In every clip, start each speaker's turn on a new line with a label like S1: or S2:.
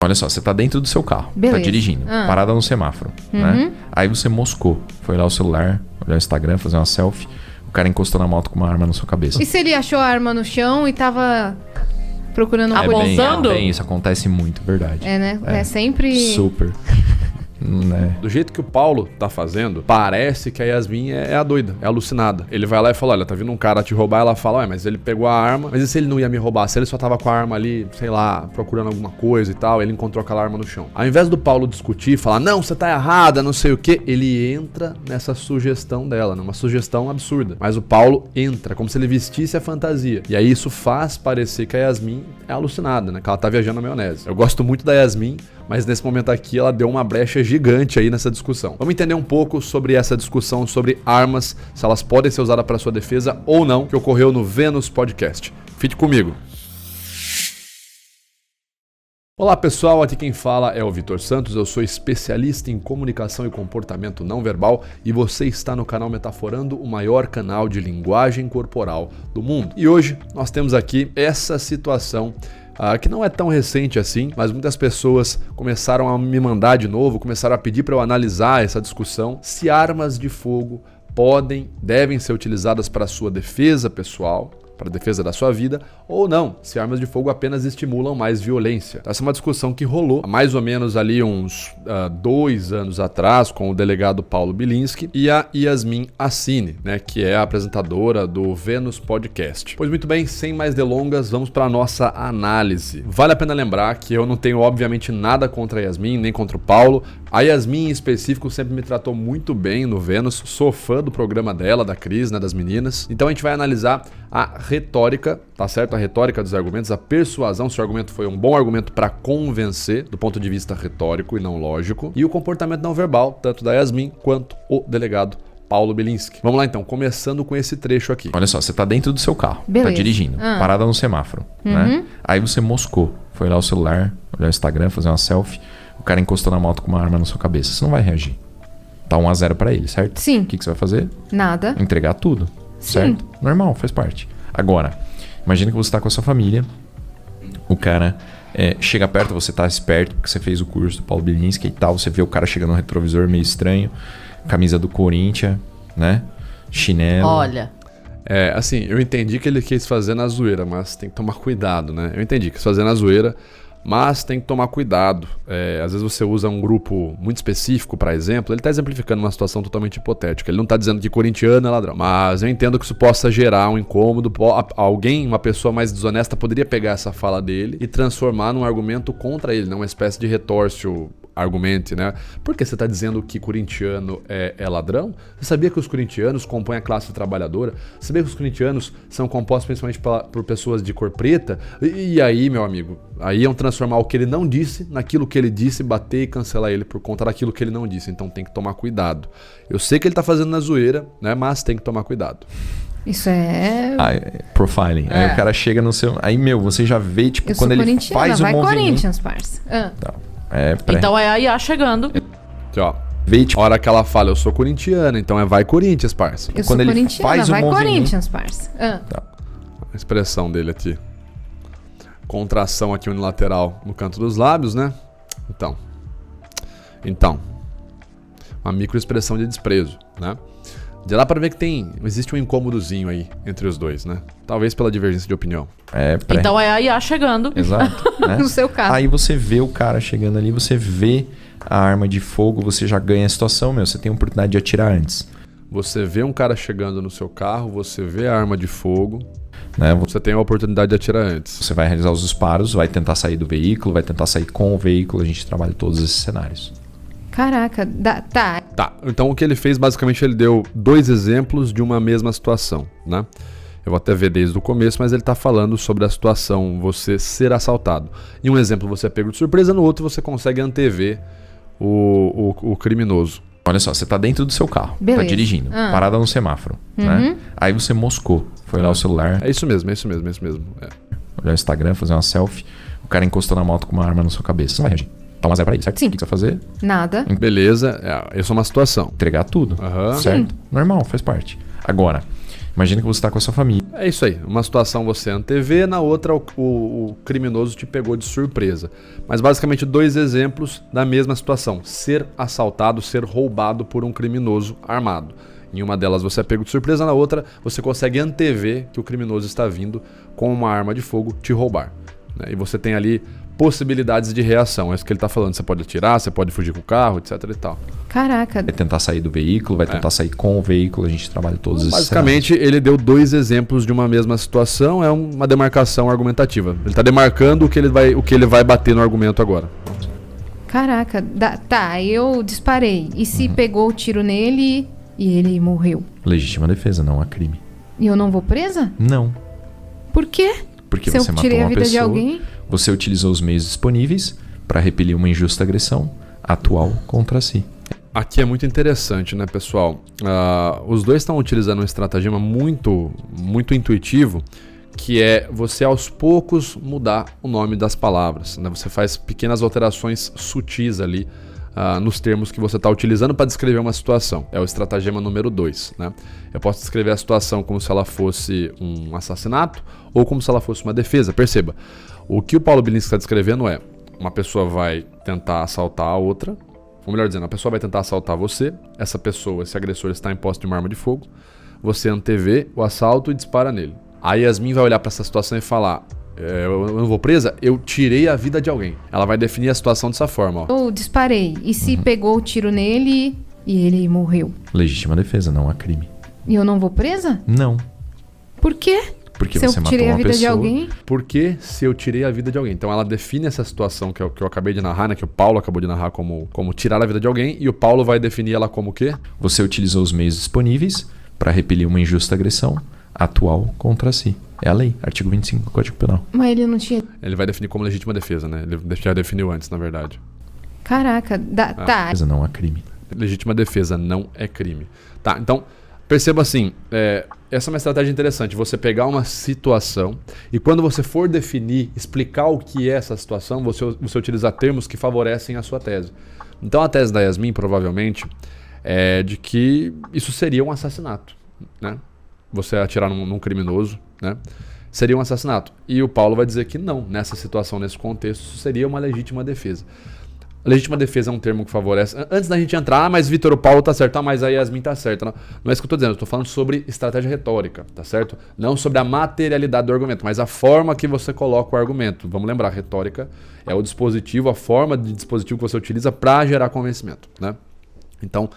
S1: Olha só, você tá dentro do seu carro,
S2: Beleza.
S1: tá dirigindo, parada no semáforo, né? Aí você moscou, foi lá o celular, olhar o Instagram, fazer uma selfie, o cara encostou na moto com uma arma na sua cabeça.
S2: E se ele achou a arma no chão e tava procurando um polícia?
S1: É bem, isso acontece muito, verdade.
S2: É, né? É sempre...
S1: Super. Né?
S3: Do jeito que o Paulo tá fazendo, parece que a Yasmin é a doida, é alucinada. Ele vai lá e fala, olha, tá vindo um cara te roubar. Ela fala, ué, mas ele pegou a arma. Mas e se ele não ia me roubar? Se ele só tava com a arma ali, sei lá, procurando alguma coisa e tal, ele encontrou aquela arma no chão. Ao invés do Paulo discutir e falar, não, você tá errada, não sei o que, ele entra nessa sugestão dela, numa sugestão absurda. Mas o Paulo entra, como se ele vestisse a fantasia. E aí isso faz parecer que a Yasmin é alucinada, né? Que ela tá viajando na maionese. Eu gosto muito da Yasmin, mas nesse momento aqui ela deu uma brecha gigante aí nessa discussão. Vamos entender um pouco sobre essa discussão sobre armas, se elas podem ser usadas para sua defesa ou não, que ocorreu no Vênus Podcast. Fique comigo. Olá pessoal, aqui quem fala é o Vitor Santos, eu sou especialista em comunicação e comportamento não verbal e você está no canal Metaforando, o maior canal de linguagem corporal do mundo. E hoje nós temos aqui essa situação que não é tão recente assim, mas muitas pessoas começaram a me mandar de novo, começaram a pedir para eu analisar essa discussão, se armas de fogo devem ser utilizadas para a sua defesa pessoal, para a defesa da sua vida, ou não, se armas de fogo apenas estimulam mais violência. Essa é uma discussão que rolou há mais ou menos ali uns 2 anos atrás com o delegado Paulo Bilinski e a Yasmin Assini, né, que é a apresentadora do Vênus Podcast. Pois muito bem, sem mais delongas, vamos para a nossa análise. Vale a pena lembrar que eu não tenho obviamente nada contra a Yasmin, nem contra o Paulo. A Yasmin em específico sempre me tratou muito bem no Vênus, sou fã do programa dela, da Cris, né, das meninas. Então a gente vai analisar a retórica, tá certo? A retórica dos argumentos, a persuasão, se o argumento foi um bom argumento para convencer, do ponto de vista retórico e não lógico, e o comportamento não verbal, tanto da Yasmin quanto o delegado Paulo Bilinski. Vamos lá então, começando com esse trecho aqui.
S1: Olha só, você tá dentro do seu carro,
S2: Beleza.
S1: tá dirigindo, parada no semáforo, né? Aí você moscou, foi lá o celular, olhar o Instagram, fazer uma selfie, o cara encostou na moto com uma arma na sua cabeça. Você não vai reagir. Tá 1-0 pra ele, certo?
S2: Sim.
S1: O que você vai fazer?
S2: Nada.
S1: Entregar tudo, certo? Normal, faz parte. Agora, imagina que você tá com a sua família, o cara chega perto, você tá esperto, porque você fez o curso do Paulo Bilinski e tal, você vê o cara chegando no retrovisor meio estranho, camisa do Corinthians, né? Chinelo.
S4: Olha.
S3: Assim, eu entendi que ele quis fazer na zoeira, mas tem que tomar cuidado, né? Eu entendi que quis fazer na zoeira, mas tem que tomar cuidado. Às vezes você usa um grupo muito específico, para exemplo, ele está exemplificando uma situação totalmente hipotética. Ele não está dizendo que corintiano é ladrão, mas eu entendo que isso possa gerar um incômodo. Alguém, uma pessoa mais desonesta, poderia pegar essa fala dele e transformar num argumento contra ele, né? Uma espécie de retórcio argumente, né? Por que você está dizendo que corintiano é ladrão? Você sabia que os corintianos compõem a classe trabalhadora? Você sabia que os corintianos são compostos principalmente por pessoas de cor preta? E aí, meu amigo, aí iam transformar o que ele não disse naquilo que ele disse, bater e cancelar ele por conta daquilo que ele não disse. Então tem que tomar cuidado. Eu sei que ele está fazendo na zoeira, né? Mas tem que tomar cuidado.
S2: Isso é...
S1: Profiling. Aí o cara chega no seu... Aí, você já vê, tipo,
S2: Eu
S1: quando
S2: sou
S1: ele faz o
S2: vai
S1: movimento...
S2: Corinthians, parça.
S4: Então é a IA chegando.
S3: Aqui, ó.
S1: Vê, tipo,
S3: A hora que ela fala, eu sou corintiana, então vai Corinthians, parça.
S2: Eu
S1: quando
S2: sou
S1: ele
S2: corintiana,
S1: faz o
S2: vai
S1: movimento-
S2: Corinthians, parça.
S3: A expressão dele aqui. Contração aqui unilateral no canto dos lábios, né? Então. Uma microexpressão de desprezo, né? Já dá pra ver que existe um incômodozinho aí entre os dois, né? Talvez pela divergência de opinião.
S4: Então é a IA chegando.
S1: Exato. Né?
S2: No seu carro.
S1: Aí você vê o cara chegando ali, você vê a arma de fogo, você já ganha a situação, você tem a oportunidade de atirar antes.
S3: Você vê um cara chegando no seu carro, você vê a arma de fogo,
S1: Né?
S3: você tem a oportunidade de atirar antes.
S1: Você vai realizar os disparos, vai tentar sair do veículo, vai tentar sair com o veículo, a gente trabalha todos esses cenários.
S2: Caraca, tá.
S3: Tá, então o que ele fez, basicamente, ele deu 2 exemplos de uma mesma situação, né? Eu vou até ver desde o começo, mas ele tá falando sobre a situação, você ser assaltado. Em um exemplo você é pego de surpresa, no outro você consegue antever o criminoso.
S1: Olha só, você tá dentro do seu carro,
S2: Beleza.
S1: tá dirigindo, parada no semáforo, né? Aí você moscou, foi lá o celular,
S3: É isso mesmo.
S1: olhar o Instagram, fazer uma selfie, o cara encostou na moto com uma arma na sua cabeça. Você não vai reagir. Tá 1-0 pra ele, certo?
S2: Sim.
S1: O que você vai fazer?
S2: Nada.
S3: Beleza, essa é uma situação.
S1: Entregar tudo,
S3: Aham.
S1: certo? Normal, faz parte. Agora, Imagina que você está com a sua família.
S3: É isso aí. Uma situação você antevê, na outra o criminoso te pegou de surpresa. Mas basicamente 2 exemplos da mesma situação. Ser assaltado, ser roubado por um criminoso armado. Em uma delas você é pego de surpresa, na outra você consegue antever que o criminoso está vindo com uma arma de fogo te roubar. Né? E você tem ali possibilidades de reação. É isso que ele está falando. Você pode atirar, você pode fugir com o carro, etc e tal.
S2: Caraca.
S1: Vai tentar sair do veículo, vai tentar sair com o veículo, a gente trabalha todos esses
S3: Basicamente, ele deu 2 exemplos de uma mesma situação, é uma demarcação argumentativa. Ele está demarcando o que ele vai bater no argumento agora.
S2: Caraca. Tá, eu disparei. E se pegou o tiro nele e ele morreu?
S1: Legítima defesa, não há crime.
S2: E eu não vou presa?
S1: Não.
S2: Por quê?
S1: Porque
S2: Se
S1: você
S2: eu
S1: matou
S2: tirei a
S1: uma
S2: vida
S1: pessoa,
S2: de alguém?
S1: você utilizou os meios disponíveis para repelir uma injusta agressão atual contra si.
S3: Aqui é muito interessante, né, pessoal? Os dois estão utilizando um estratagema muito, muito intuitivo, que é você aos poucos mudar o nome das palavras. Né? Você faz pequenas alterações sutis ali nos termos que você está utilizando para descrever uma situação. É o estratagema número 2. Né? Eu posso descrever a situação como se ela fosse um assassinato ou como se ela fosse uma defesa. Perceba, o que o Paulo Bilinski está descrevendo é: uma pessoa vai tentar assaltar a outra, ou melhor dizendo, a pessoa vai tentar assaltar você, essa pessoa, esse agressor está em posse de uma arma de fogo, você antevê o assalto e dispara nele. A Yasmin vai olhar para essa situação e falar: eu não vou presa, eu tirei a vida de alguém. Ela vai definir a situação dessa forma. Ó.
S2: Eu disparei. E se pegou o tiro nele e ele morreu?
S1: Legítima defesa, não há crime.
S2: E eu não vou presa?
S1: Não.
S2: Por quê?
S1: Porque
S2: se
S1: você
S2: eu
S1: matou
S2: tirei
S1: uma
S2: a vida
S1: pessoa.
S2: de alguém?
S3: Porque se eu tirei a vida de alguém. Então ela define essa situação que eu acabei de narrar, né, que o Paulo acabou de narrar como tirar a vida de alguém, e o Paulo vai definir ela como o quê?
S1: Você utilizou os meios disponíveis para repelir uma injusta agressão atual contra si. É a lei, artigo 25 do Código Penal.
S2: Mas ele não tinha...
S3: Ele vai definir como legítima defesa, né? Ele já definiu antes, na verdade.
S2: Caraca. Tá.
S1: Defesa não há crime.
S3: Legítima defesa não é crime. Tá, então, perceba assim, essa é uma estratégia interessante, você pegar uma situação e quando você for definir, explicar o que é essa situação, você utilizar termos que favorecem a sua tese. Então a tese da Yasmin, provavelmente, é de que isso seria um assassinato, né? Você atirar num criminoso, né? Seria um assassinato. E o Paulo vai dizer que não, nessa situação, nesse contexto, isso seria uma legítima defesa. Legítima defesa é um termo que favorece... Antes da gente entrar, mas Vitor, o Paulo tá certo, mas a Yasmin tá certa. Não é isso que eu tô dizendo, eu tô falando sobre estratégia retórica, tá certo? Não sobre a materialidade do argumento, mas a forma que você coloca o argumento. Vamos lembrar, retórica é o dispositivo, a forma de dispositivo que você utiliza para gerar convencimento, né? Então,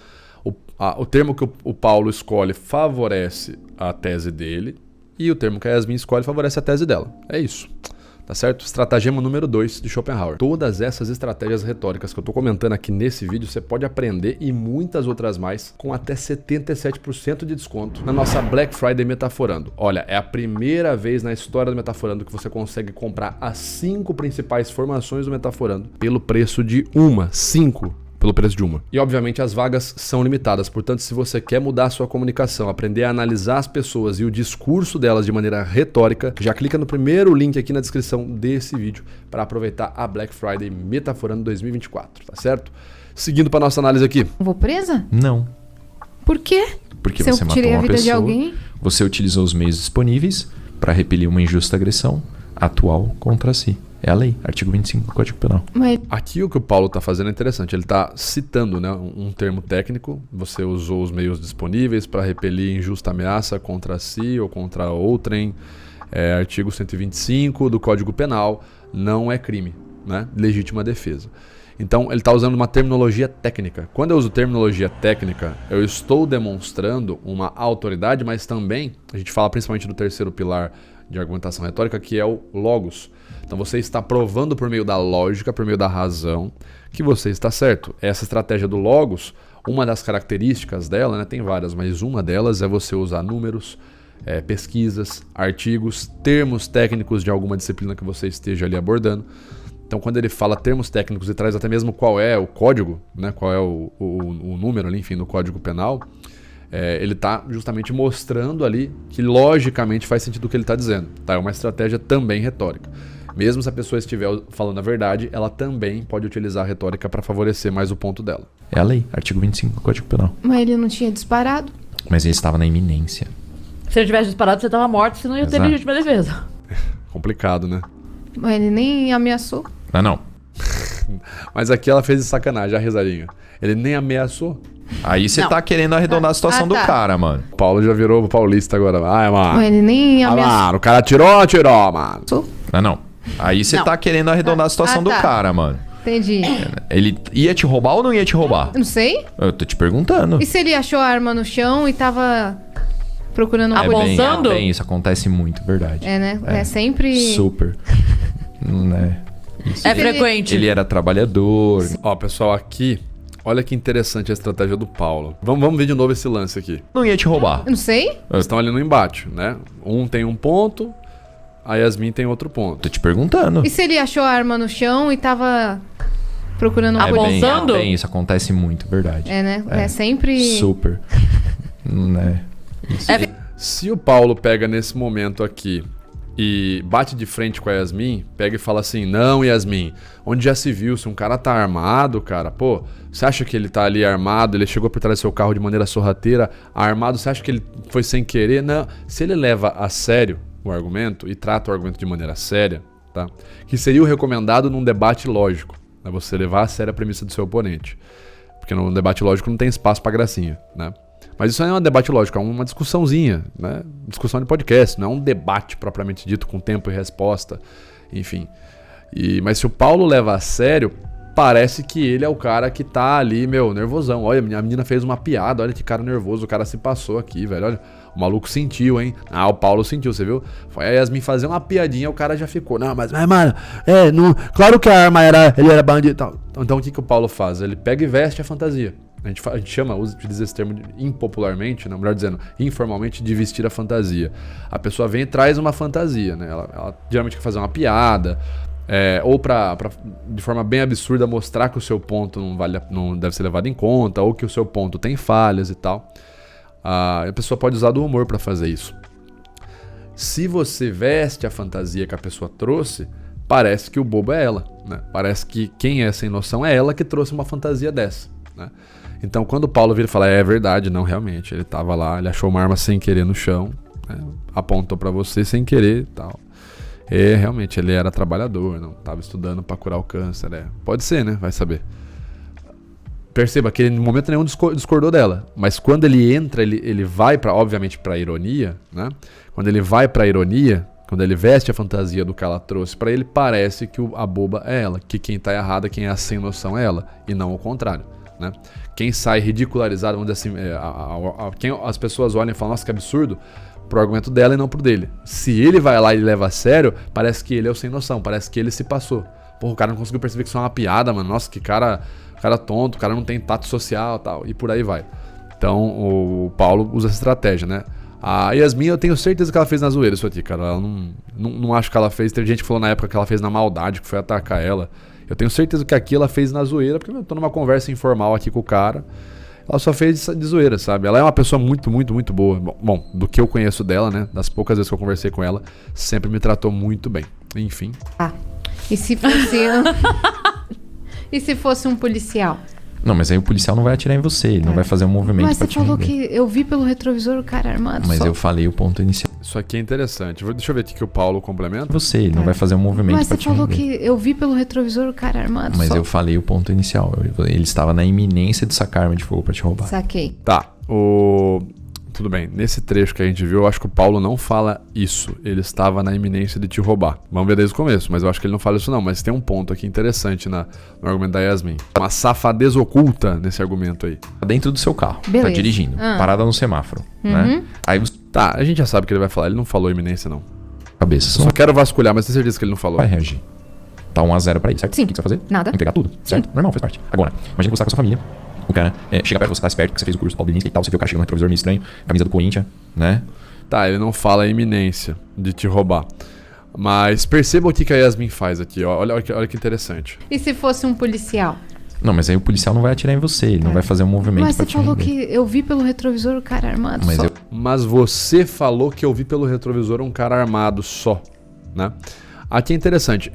S3: o termo que o Paulo escolhe favorece a tese dele e o termo que a Yasmin escolhe favorece a tese dela. É isso. Tá certo? Estratagema número 2 de Schopenhauer. Todas essas estratégias retóricas que eu tô comentando aqui nesse vídeo, você pode aprender e muitas outras mais com até 77% de desconto na nossa Black Friday Metaforando. Olha, é a primeira vez na história do Metaforando que você consegue comprar as 5 principais formações do Metaforando pelo preço de uma. 5 pelo preço de uma. E obviamente as vagas são limitadas, portanto se você quer mudar a sua comunicação, aprender a analisar as pessoas e o discurso delas de maneira retórica, já clica no primeiro link aqui na descrição desse vídeo para aproveitar a Black Friday Metaforando 2024, tá certo? Seguindo para nossa análise aqui.
S2: Vou presa?
S1: Não.
S2: Por quê?
S1: Porque
S2: se
S1: você
S2: eu
S1: matou
S2: tirei
S1: uma
S2: a vida
S1: pessoa,
S2: de alguém?
S1: você utilizou os meios disponíveis para repelir uma injusta agressão atual contra si. É a lei, artigo 25 do Código Penal.
S2: Mas...
S3: Aqui o que o Paulo está fazendo é interessante, ele está citando, né, um termo técnico, você usou os meios disponíveis para repelir injusta ameaça contra si ou contra outrem, artigo 125 do Código Penal, não é crime, né, legítima defesa. Então ele está usando uma terminologia técnica. Quando eu uso terminologia técnica, eu estou demonstrando uma autoridade, mas também, a gente fala principalmente do terceiro pilar de argumentação retórica, que é o logos. Então você está provando por meio da lógica, por meio da razão, que você está certo. Essa estratégia do logos, uma das características dela, né, tem várias, mas uma delas é você usar números, pesquisas, artigos, termos técnicos de alguma disciplina que você esteja ali abordando. Então quando ele fala termos técnicos e traz até mesmo qual é o código, né, qual é o número ali, enfim, no Código Penal, ele está justamente mostrando ali que logicamente faz sentido o que ele está dizendo. Tá? É uma estratégia também retórica. Mesmo se a pessoa estiver falando a verdade, ela também pode utilizar a retórica para favorecer mais o ponto dela.
S1: É a lei, artigo 25 do Código Penal.
S2: Mas ele não tinha disparado?
S1: Mas ele estava na iminência.
S4: Se ele tivesse disparado, você tava morto, você não ia ter
S1: Exato.
S4: legítima defesa.
S3: Complicado, né?
S2: Mas ele nem ameaçou.
S1: Não.
S3: Mas aqui ela fez de sacanagem, a risadinha. Ele nem ameaçou.
S1: Aí você
S4: Não.
S1: tá querendo arredondar a situação do
S2: tá.
S1: cara, mano.
S3: O Paulo já virou paulista agora. Ai, mano.
S2: Mas ele nem ameaçou.
S3: Mano, o cara atirou, mano.
S1: Não. Aí você
S4: Não.
S1: tá querendo arredondar a situação do
S2: tá.
S1: cara, mano.
S2: Entendi.
S1: Ele ia te roubar ou não ia te roubar?
S2: Não sei.
S1: Eu tô te perguntando.
S2: E se ele achou a arma no chão e tava procurando um
S4: É
S2: policial?
S4: apontando?
S1: Bem, isso acontece muito, verdade.
S2: É, né? É sempre...
S1: Super. Né? Isso.
S4: É
S2: Ele-
S4: frequente.
S1: Ele era trabalhador.
S3: Ó, pessoal, aqui, olha que interessante a estratégia do Paulo. Vamos ver de novo esse lance aqui.
S1: Não ia te roubar.
S2: Não sei.
S3: Eles estão ali no embate, né? Um tem um ponto, a Yasmin tem outro ponto.
S1: Tô te perguntando.
S2: E se ele achou a arma no chão e tava procurando um policial?
S4: Apontando?
S1: Bem, isso acontece muito, verdade.
S2: É, né? É sempre...
S1: Super. Né? Isso.
S4: É-
S3: Se o Paulo pega nesse momento aqui e bate de frente com a Yasmin, pega e fala assim: não, Yasmin, onde já se viu, se um cara tá armado, cara, pô, você acha que ele tá ali armado, ele chegou por trás do seu carro de maneira sorrateira, armado, você acha que ele foi sem querer? Não. Se ele leva a sério o argumento e trata o argumento de maneira séria, tá? Que seria o recomendado num debate lógico, né? Você levar a sério a premissa do seu oponente. Porque num debate lógico não tem espaço pra gracinha, né? Mas isso não é um debate lógico, é uma discussãozinha, né? Discussão de podcast, não é um debate propriamente dito com tempo e resposta, enfim. Mas se o Paulo leva a sério, parece que ele é o cara que tá ali, nervosão. Olha, a menina fez uma piada, olha que cara nervoso, o cara se passou aqui, velho, olha. O maluco sentiu, hein? Ah, o Paulo sentiu, você viu? Foi a Yasmin fazer uma piadinha, o cara já ficou. Não, mas mano, claro que a arma ele era bandido e tal. Então o que o Paulo faz? Ele pega e veste a fantasia. A gente chama, utiliza esse termo impopularmente, não, melhor dizendo, informalmente, de vestir a fantasia. A pessoa vem e traz uma fantasia, né? Ela geralmente quer fazer uma piada, ou de forma bem absurda mostrar que o seu ponto não deve ser levado em conta, ou que o seu ponto tem falhas e tal. A pessoa pode usar do humor para fazer isso. Se você veste a fantasia que a pessoa trouxe, parece que o bobo é ela, né? Parece que quem é sem noção é ela que trouxe uma fantasia dessa, né? Então quando o Paulo vira e fala, é verdade, não, realmente, ele tava lá, ele achou uma arma sem querer no chão, né? Apontou para você sem querer e tal. Realmente, ele era trabalhador, não tava estudando para curar o câncer, Pode ser, né? Vai saber. Perceba que ele, em momento nenhum, discordou dela. Mas quando ele entra, ele vai, obviamente, pra ironia, né? Quando ele vai pra ironia, quando ele veste a fantasia do que ela trouxe pra ele, parece que a boba é ela. Que quem tá errada, quem é a sem noção é ela. E não o contrário, né? Quem sai ridicularizado, vamos dizer assim, quem as pessoas olham e falam, nossa, que absurdo, pro argumento dela e não pro dele. Se ele vai lá e leva a sério, parece que ele é o sem noção, parece que ele se passou. Porra, o cara não conseguiu perceber que isso é uma piada, mano. Nossa, que cara tonto, o cara não tem tato social e tal, e por aí vai. Então o Paulo usa essa estratégia, né? A Yasmin, eu tenho certeza que ela fez na zoeira isso aqui, cara. Ela não acho que ela fez. Teve gente que falou na época que ela fez na maldade, que foi atacar ela. Eu tenho certeza que aqui ela fez na zoeira, porque eu tô numa conversa informal aqui com o cara. Ela só fez de zoeira, sabe? Ela é uma pessoa muito, muito, muito boa. Bom, do que eu conheço dela, né? Das poucas vezes que eu conversei com ela, sempre me tratou muito bem. Enfim.
S2: E se fosse... E se fosse um policial?
S1: Não, mas aí o policial não vai atirar em você, ele não vai fazer um movimento
S2: Mas
S1: pra
S2: você
S1: te
S2: falou
S1: render.
S2: que eu vi pelo retrovisor o cara armado.
S1: Mas
S2: só.
S1: eu falei o ponto inicial.
S3: Isso aqui é interessante. Deixa eu ver aqui que o Paulo complementa.
S1: Você, ele não vai fazer um movimento
S2: Mas
S1: pra
S2: você
S1: te
S2: falou
S1: render.
S2: que eu vi pelo retrovisor o cara armado.
S1: Mas
S2: só.
S1: eu falei o ponto inicial. Ele estava na iminência de sacar arma de fogo pra te roubar.
S2: Saquei.
S3: Tá, tudo bem. Nesse trecho que a gente viu, eu acho que o Paulo não fala isso. Ele estava na iminência de te roubar. Vamos ver desde o começo, mas eu acho que ele não fala isso não. Mas tem um ponto aqui interessante no argumento da Yasmin. Uma safadeza oculta nesse argumento aí.
S1: Dentro do seu carro.
S2: Beleza.
S1: Tá dirigindo. Parada no semáforo. Né? Aí você...
S3: Tá, a gente já sabe o que ele vai falar. Ele não falou iminência, não.
S1: Cabeça.
S3: Só quero vasculhar, mas tenho certeza que ele não falou.
S1: Vai reagir. Tá 1-0 pra ele, certo?
S2: Sim.
S1: O que você vai fazer?
S2: Nada.
S1: Entregar tudo, certo? Normal, faz parte. Agora, imagina que você tá com a sua família. O cara chega perto, você tá esperto, porque você fez o curso do Paulo Bilinski e tal, você viu o cara chegando no retrovisor meio estranho, camisa do Corinthians, né?
S3: Tá, ele não fala a iminência de te roubar. Mas perceba o que a Yasmin faz aqui, ó. Olha que interessante.
S2: E se fosse um policial?
S1: Não, mas aí o policial não vai atirar em você, ele não vai fazer um movimento
S2: Mas
S1: pra
S2: você
S1: te
S2: falou
S1: render.
S2: que eu vi pelo retrovisor o cara armado.
S1: Mas
S2: só.
S3: Mas você falou que eu vi pelo retrovisor um cara armado só, né? Aqui é interessante.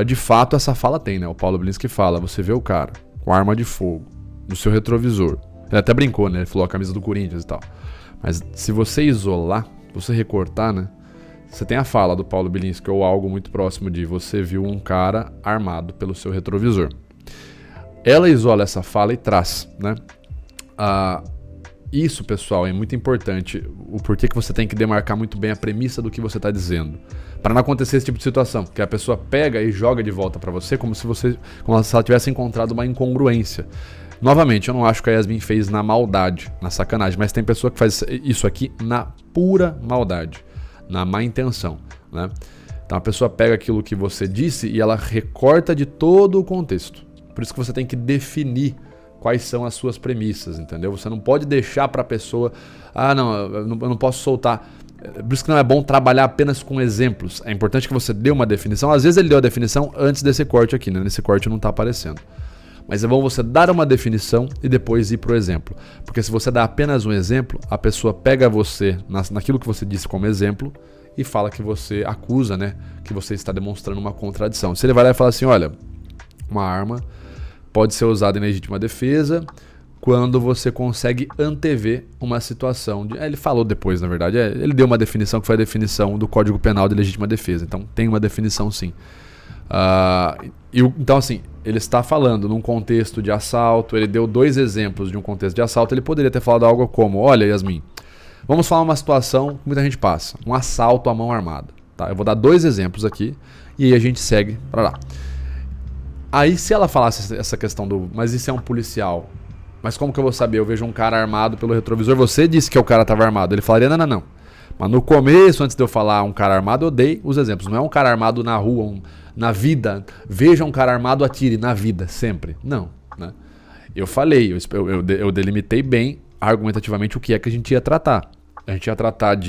S3: De fato, essa fala tem, né? O Paulo Bilinski fala, você vê o cara com arma de fogo no seu retrovisor. Ele até brincou, né? Ele falou a camisa do Corinthians e tal. Mas se você isolar, você recortar, né? Você tem a fala do Paulo Bilinski ou algo muito próximo de você viu um cara armado pelo seu retrovisor. Ela isola essa fala e traz, né? Isso, pessoal, é muito importante. O porquê que você tem que demarcar muito bem a premissa do que você está dizendo. Para não acontecer esse tipo de situação, que a pessoa pega e joga de volta para você como se ela tivesse encontrado uma incongruência. Novamente, eu não acho que a Yasmin fez na maldade, na sacanagem, mas tem pessoa que faz isso aqui na pura maldade, na má intenção, né? Então a pessoa pega aquilo que você disse e ela recorta de todo o contexto. Por isso que você tem que definir quais são as suas premissas, entendeu? Você não pode deixar para a pessoa, eu não posso soltar. Por isso que não é bom trabalhar apenas com exemplos. É importante que você dê uma definição. Às vezes ele deu a definição antes desse corte aqui, né? Nesse corte não está aparecendo. Mas é bom você dar uma definição e depois ir para o exemplo. Porque se você dá apenas um exemplo, a pessoa pega você naquilo que você disse como exemplo e fala que você acusa, né? Que você está demonstrando uma contradição. Se ele vai lá e fala assim, olha, uma arma pode ser usada em legítima defesa quando você consegue antever uma situação de... Ele falou depois, na verdade. Ele deu uma definição que foi a definição do Código Penal de legítima defesa. Então tem uma definição sim. Então assim, ele está falando num contexto de assalto. Ele deu 2 exemplos de um contexto de assalto. Ele poderia ter falado algo como, olha, Yasmin, vamos falar uma situação que muita gente passa, um assalto à mão armada, tá? Eu vou dar 2 exemplos aqui e aí a gente segue para lá. Aí se ela falasse essa questão mas isso é um policial, mas como que eu vou saber? Eu vejo um cara armado pelo retrovisor, você disse que o cara estava armado. Ele falaria, não. Mas no começo, antes de eu falar um cara armado, eu dei os exemplos. Não é um cara armado na rua, na vida. Veja um cara armado, atire na vida, sempre. Não, né? Eu falei, eu delimitei bem, argumentativamente, o que é que a gente ia tratar. A gente ia tratar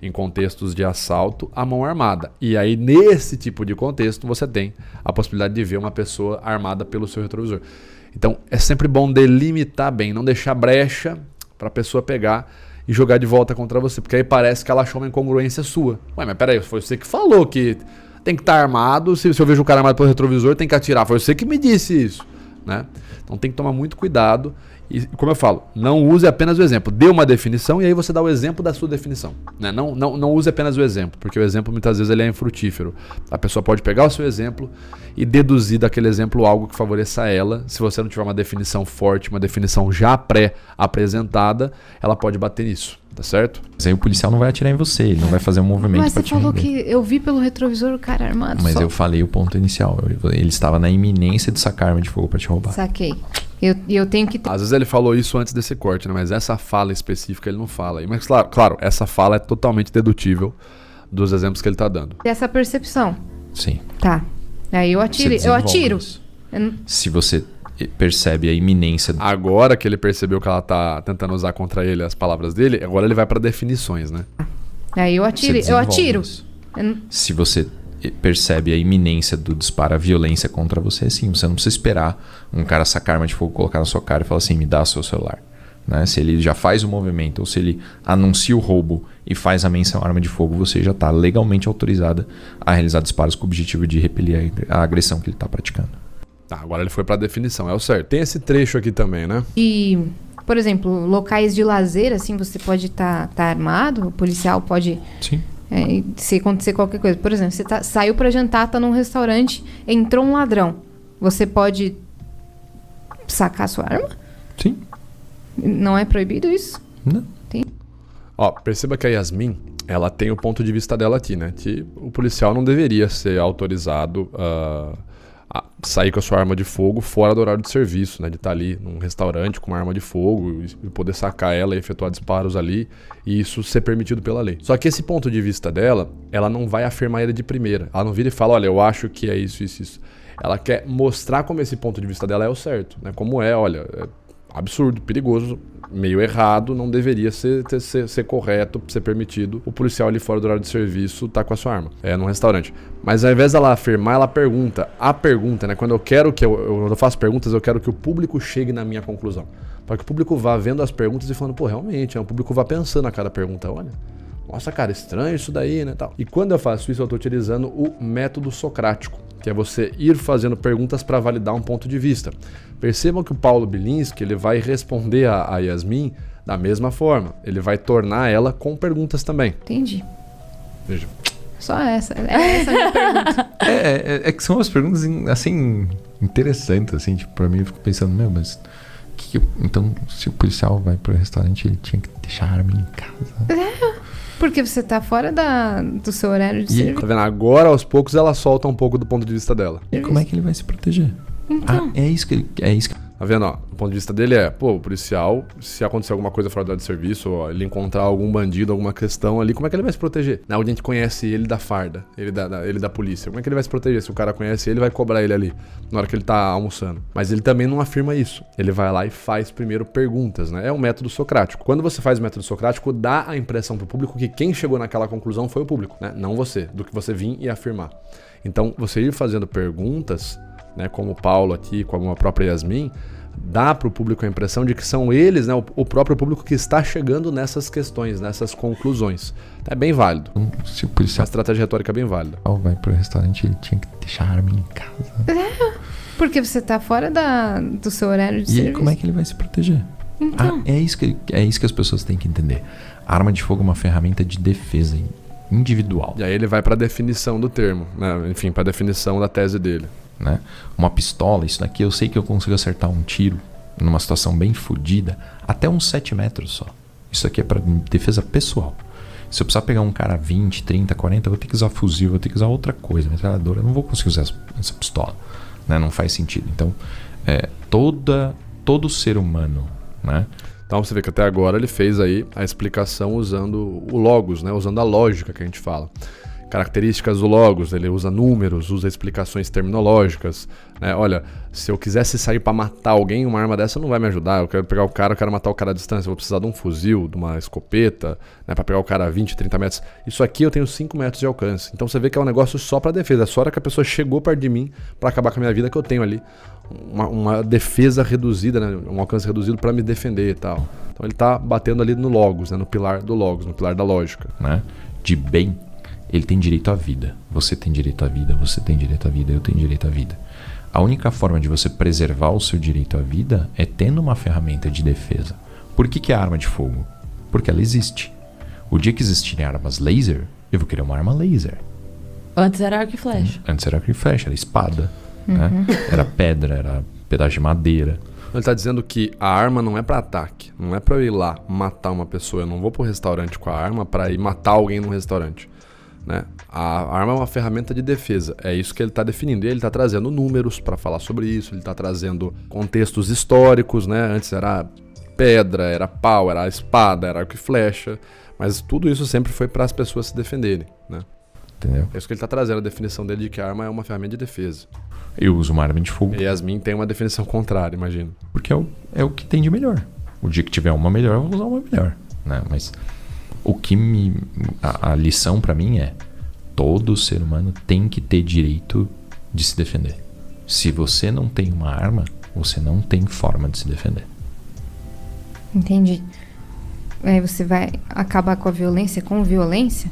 S3: em contextos de assalto, à mão armada. E aí, nesse tipo de contexto, você tem a possibilidade de ver uma pessoa armada pelo seu retrovisor. Então, é sempre bom delimitar bem, não deixar brecha para a pessoa pegar e jogar de volta contra você, porque aí parece que ela achou uma incongruência sua. Ué, mas peraí, foi você que falou que tem que estar armado, se eu vejo o cara armado pelo retrovisor, tem que atirar. Foi você que me disse isso, né? Então tem que tomar muito cuidado. E como eu falo, não use apenas o exemplo. Dê uma definição e aí você dá o exemplo da sua definição, né? Não use apenas o exemplo, porque o exemplo muitas vezes ele é infrutífero. A pessoa pode pegar o seu exemplo e deduzir daquele exemplo algo que favoreça ela. Se você não tiver uma definição forte, uma definição já pré-apresentada, ela pode bater nisso, tá certo?
S1: Mas aí o policial não vai atirar em você, ele não vai fazer um movimento
S2: Mas
S1: pra
S2: você
S1: te
S2: falou
S1: render.
S2: que eu vi pelo retrovisor o cara armado.
S1: Mas
S2: só.
S1: eu falei o ponto inicial. Ele estava na iminência de sacar arma de fogo pra te roubar.
S2: Saquei. Eu tenho que ter...
S3: Às vezes ele falou isso antes desse corte, né? Mas essa fala específica ele não fala aí. Mas claro, essa fala é totalmente dedutível dos exemplos que ele tá dando.
S2: essa percepção.
S1: Sim.
S2: Tá. Aí eu
S1: Você
S2: atiro. Eu
S1: desenvolve
S2: atiro.
S1: isso.
S2: Eu não-
S1: Se você percebe a iminência...
S3: Agora que ele percebeu que ela tá tentando usar contra ele as palavras dele, agora ele vai pra definições, né?
S2: Aí eu
S1: você
S2: atiro. Eu
S1: desenvolve
S2: atiro.
S1: isso.
S2: Eu não-
S1: Se você percebe a iminência do disparo, a violência contra você, sim, você não precisa esperar um cara sacar arma de fogo, colocar na sua cara e falar assim, me dá seu celular. Né? Se ele já faz o movimento, ou se ele anuncia o roubo e faz a menção à arma de fogo, você já está legalmente autorizada a realizar disparos com o objetivo de repelir a agressão que ele está praticando.
S3: Tá, agora ele foi pra definição, é o certo. Tem esse trecho aqui também, né?
S2: E, por exemplo, locais de lazer, assim, você pode estar armado, o policial pode...
S1: Sim.
S2: Se acontecer qualquer coisa. Por exemplo, você saiu pra jantar, tá num restaurante, entrou um ladrão. Você pode sacar sua arma?
S1: Sim.
S2: Não é proibido isso?
S1: Não.
S3: Ó, perceba que a Yasmin, ela tem o ponto de vista dela aqui, né? Que o policial não deveria ser autorizado a sair com a sua arma de fogo fora do horário de serviço, né? De estar ali num restaurante com uma arma de fogo e poder sacar ela e efetuar disparos ali e isso ser permitido pela lei. Só que esse ponto de vista dela, ela não vai afirmar ele de primeira. Ela não vira e fala, olha, eu acho que é isso, isso, isso. Ela quer mostrar como esse ponto de vista dela é o certo, né? Como olha, é absurdo, perigoso, meio errado, não deveria ser correto, ser permitido o policial ali fora do horário de serviço tá com a sua arma, num restaurante. Mas ao invés dela afirmar, ela pergunta. A pergunta, né? Quando eu quero que eu faço perguntas, eu quero que o público chegue na minha conclusão. Para que o público vá vendo as perguntas e falando, pô, realmente, o público vá pensando a cada pergunta, olha. Nossa, cara, estranho isso daí, né, tal. E quando eu faço isso, eu tô utilizando o método socrático, que é você ir fazendo perguntas para validar um ponto de vista. Percebam que o Paulo Bilinski, ele vai responder a Yasmin da mesma forma. Ele vai tornar ela com perguntas também.
S2: Entendi.
S3: Veja.
S2: Só essa. É essa a minha pergunta.
S1: É que são umas perguntas, assim, interessantes, assim, tipo, pra mim eu fico pensando, mas... Então, se o policial vai pro restaurante, ele tinha que deixar a arma em casa.
S2: Porque você tá fora do seu horário de serviço.
S3: Tá vendo? Agora, aos poucos, ela solta um pouco do ponto de vista dela.
S1: E como é que ele vai se proteger?
S2: Então.
S1: É isso que
S3: Tá vendo? Ó, o ponto de vista dele é, o policial, se acontecer alguma coisa fora do horário de serviço, ou ele encontrar algum bandido, alguma questão ali, como é que ele vai se proteger? Na onde a gente conhece ele da farda, ele da polícia. Como é que ele vai se proteger? Se o cara conhece ele, vai cobrar ele ali, na hora que ele tá almoçando. Mas ele também não afirma isso. Ele vai lá e faz primeiro perguntas, né? É um método socrático. Quando você faz o método socrático, dá a impressão pro público que quem chegou naquela conclusão foi o público, né? Não você, do que você vir e afirmar. Então, você ir fazendo perguntas, né, como o Paulo aqui, como a própria Yasmin, dá para o público a impressão de que são eles, né, o próprio público que está chegando nessas questões, nessas conclusões. É bem válido.
S1: Se o policial
S3: A estratégia retórica é bem válida.
S1: vai pro restaurante, ele tinha que deixar a arma em casa.
S2: Porque você tá fora do seu horário de
S1: E
S2: serviço.
S1: como é que ele vai se proteger?
S2: Então.
S1: É isso que as pessoas têm que entender. A arma de fogo é uma ferramenta de defesa individual.
S3: E aí ele vai para a definição do termo, né? Enfim, para a definição da tese dele.
S1: Né? Uma pistola, isso daqui eu sei que eu consigo acertar um tiro numa situação bem fodida até uns 7 metros só. Isso aqui é para defesa pessoal. Se eu precisar pegar um cara 20, 30, 40, eu vou ter que usar fuzil, vou ter que usar outra coisa, metralhadora, eu não vou conseguir usar essa pistola, né? Não faz sentido. Então, todo ser humano, né?
S3: Então você vê que até agora ele fez aí a explicação usando o logos, né? Usando a lógica que a gente fala. Características do logos, ele usa números, usa explicações terminológicas, né? Olha, se eu quisesse sair para matar alguém, uma arma dessa não vai me ajudar. Eu quero pegar o cara, eu quero matar o cara à distância, eu vou precisar de um fuzil, de uma escopeta, né, para pegar o cara a 20, 30 metros. Isso aqui eu tenho 5 metros de alcance. Então você vê que é um negócio só para defesa. É só hora que a pessoa chegou perto de mim para acabar com a minha vida que eu tenho ali uma defesa reduzida, né, um alcance reduzido para me defender e tal. Então ele tá batendo ali no logos, né, no pilar do logos, no pilar da lógica,
S1: né? De bem. Ele tem direito à vida. Você tem direito à vida, você tem direito à vida, eu tenho direito à vida. A única forma de você preservar o seu direito à vida é tendo uma ferramenta de defesa. Por que é arma de fogo? Porque ela existe. O dia que existirem armas laser, eu vou querer uma arma laser.
S4: Antes era arco e flecha.
S1: Antes era arco e flecha, era espada, né? Era pedra, era pedaço de madeira.
S3: Ele está dizendo que a arma não é para ataque, não é para eu ir lá matar uma pessoa. Eu não vou pro restaurante com a arma para ir matar alguém no restaurante, né? A arma é uma ferramenta de defesa, é isso que ele está definindo. E ele está trazendo números para falar sobre isso, ele está trazendo contextos históricos, né? Antes era pedra, era pau, era espada, era arco e flecha, mas tudo isso sempre foi para as pessoas se defenderem, né?
S1: Entendeu?
S3: É isso que ele está trazendo, a definição dele de que a arma é uma ferramenta de defesa.
S1: Eu uso uma arma de fogo
S3: E Yasmin tem uma definição contrária, imagino.
S1: porque é o que tem de melhor. O dia que tiver uma melhor, eu vou usar uma melhor, né? Mas o que a lição para mim é: todo ser humano tem que ter direito de se defender. Se você não tem uma arma, você não tem forma de se defender.
S2: Entendi. Aí você vai acabar com a violência com violência?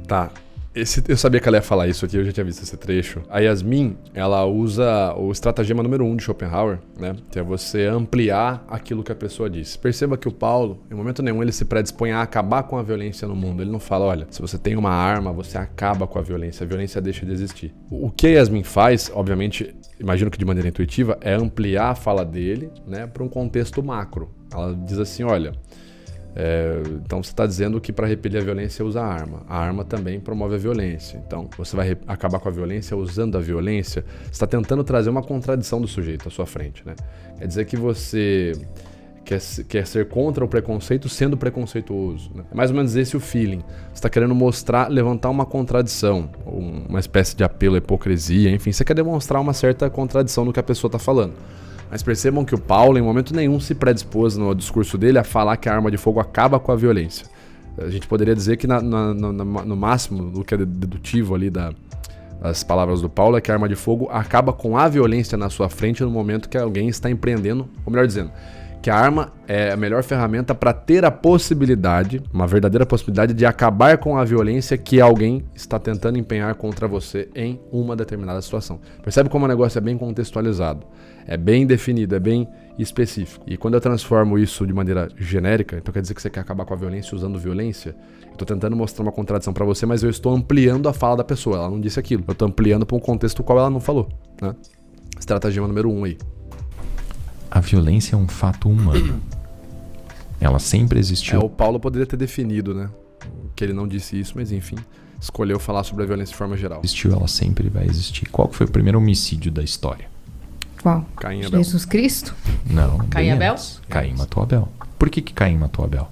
S3: Tá. Eu sabia que ela ia falar isso aqui, eu já tinha visto esse trecho. A Yasmin, ela usa o estratagema número 1 de Schopenhauer, né? Que é você ampliar aquilo que a pessoa disse. Perceba que o Paulo, em momento nenhum, ele se predispõe a acabar com a violência no mundo. Ele não fala, olha, se você tem uma arma, você acaba com a violência deixa de existir. O que a Yasmin faz, obviamente, imagino que de maneira intuitiva, é ampliar a fala dele, né, para um contexto macro. Ela diz assim, olha... então você está dizendo que para repelir a violência usa a arma. A arma também promove a violência. Então você vai acabar com a violência usando a violência. Você está tentando trazer uma contradição do sujeito à sua frente, né? Quer dizer que você quer ser contra o preconceito sendo preconceituoso, né? É mais ou menos esse o feeling. Você está querendo levantar uma contradição, uma espécie de apelo à hipocrisia, enfim, você quer demonstrar uma certa contradição no que a pessoa está falando. Mas percebam que o Paulo, em momento nenhum, se predispôs no discurso dele a falar que a arma de fogo acaba com a violência. A gente poderia dizer que no máximo, do que é dedutivo ali das palavras do Paulo, é que a arma de fogo acaba com a violência na sua frente no momento que alguém está empreendendo, ou melhor dizendo, Que a arma é a melhor ferramenta para ter a possibilidade, uma verdadeira possibilidade de acabar com a violência que alguém está tentando empenhar contra você em uma determinada situação. Percebe como o negócio é bem contextualizado, é bem definido, é bem específico. E quando eu transformo isso de maneira genérica, então quer dizer que você quer acabar com a violência usando violência? Eu tô tentando mostrar uma contradição para você, mas eu estou ampliando a fala da pessoa. Ela não disse aquilo. Eu tô ampliando para um contexto qual ela não falou, né? Estratagema número 1 aí.
S1: A violência é um fato humano. Ela sempre existiu.
S3: O Paulo poderia ter definido, né? Que ele não disse isso, mas enfim, escolheu falar sobre a violência de forma geral.
S1: Existiu, ela sempre vai existir. Qual que foi o primeiro homicídio da história?
S2: Qual?
S3: Caim e Abel.
S2: Jesus Cristo?
S1: Não.
S4: Caim e
S1: bem
S4: Abel?
S1: antes. Caim matou Abel. Por que Caim matou Abel?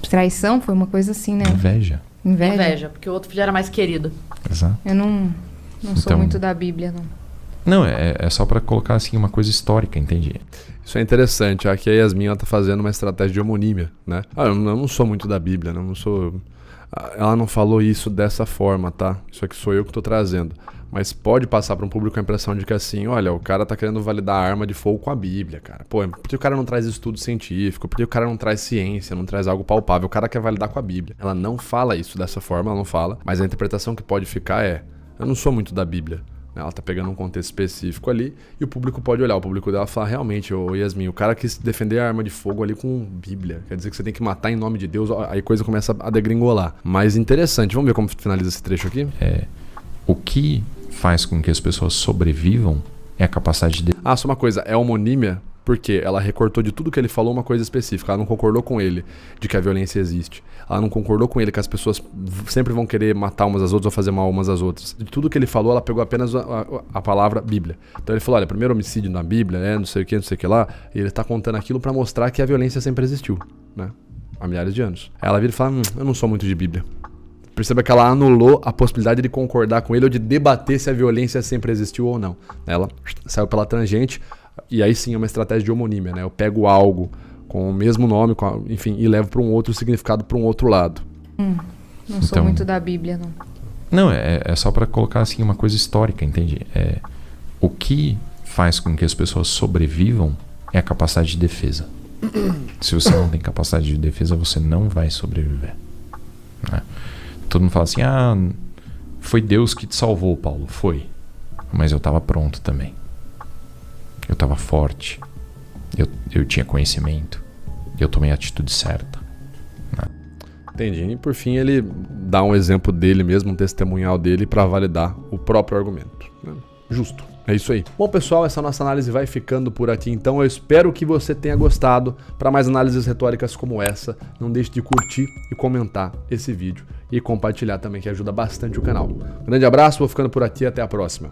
S2: Traição foi uma coisa assim, né?
S1: Inveja.
S2: Inveja.
S4: Porque o outro já era mais querido.
S1: Exato.
S2: Eu não sou
S1: Então-
S2: muito da Bíblia, não.
S1: Não, é só pra colocar assim uma coisa histórica, entende?
S3: Isso é interessante. Aqui a Yasmin ela tá fazendo uma estratégia de homonímia, né? Eu não sou muito da Bíblia, né? Eu não sou... Ela não falou isso dessa forma, tá? Isso aqui sou eu que tô trazendo. Mas pode passar para um público a impressão de que assim, olha, o cara tá querendo validar a arma de fogo com a Bíblia, cara. Pô, por que o cara não traz estudo científico? Por que o cara não traz ciência, não traz algo palpável? O cara quer validar com a Bíblia. Ela não fala isso dessa forma, ela não fala. Mas a interpretação que pode ficar é, eu não sou muito da Bíblia. Ela tá pegando um contexto específico ali e o público pode olhar. O público dela fala, realmente, ô Yasmin, o cara quis defender a arma de fogo ali com Bíblia. Quer dizer que você tem que matar em nome de Deus. Aí a coisa começa a degringolar. Mas interessante. Vamos ver como finaliza esse trecho aqui?
S1: O que faz com que as pessoas sobrevivam é a capacidade de...
S3: Só uma coisa. É homonímia porque ela recortou de tudo que ele falou uma coisa específica. Ela não concordou com ele de que a violência existe. Ela não concordou com ele que as pessoas sempre vão querer matar umas às outras ou fazer mal umas às outras. De tudo que ele falou, ela pegou apenas a palavra Bíblia. Então ele falou, olha, primeiro homicídio na Bíblia, não sei o que lá. E ele tá contando aquilo pra mostrar que a violência sempre existiu, né? Há milhares de anos. Aí ela vira e fala, eu não sou muito de Bíblia. Perceba que ela anulou a possibilidade de concordar com ele ou de debater se a violência sempre existiu ou não. Ela saiu pela tangente e aí sim é uma estratégia de homonímia, né? Eu pego algo com o mesmo nome, enfim, e levo para um outro significado, para um outro lado.
S2: Não sou muito da Bíblia, não.
S1: Não, é só pra colocar assim uma coisa histórica, entende? O que faz com que as pessoas sobrevivam é a capacidade de defesa. Se você não tem capacidade de defesa, você não vai sobreviver, né? Todo mundo fala assim, foi Deus que te salvou, Paulo. Foi. Mas eu tava pronto também. Eu tava forte. Eu tinha conhecimento. Eu tomei a atitude certa, né?
S3: Entendi. E por fim ele dá um exemplo dele mesmo, um testemunhal dele para validar o próprio argumento, né? Justo. É isso aí. Bom, pessoal, essa nossa análise vai ficando por aqui. Então, eu espero que você tenha gostado. Para mais análises retóricas como essa, não deixe de curtir e comentar esse vídeo. E compartilhar também, que ajuda bastante o canal. Um grande abraço, vou ficando por aqui. Até a próxima.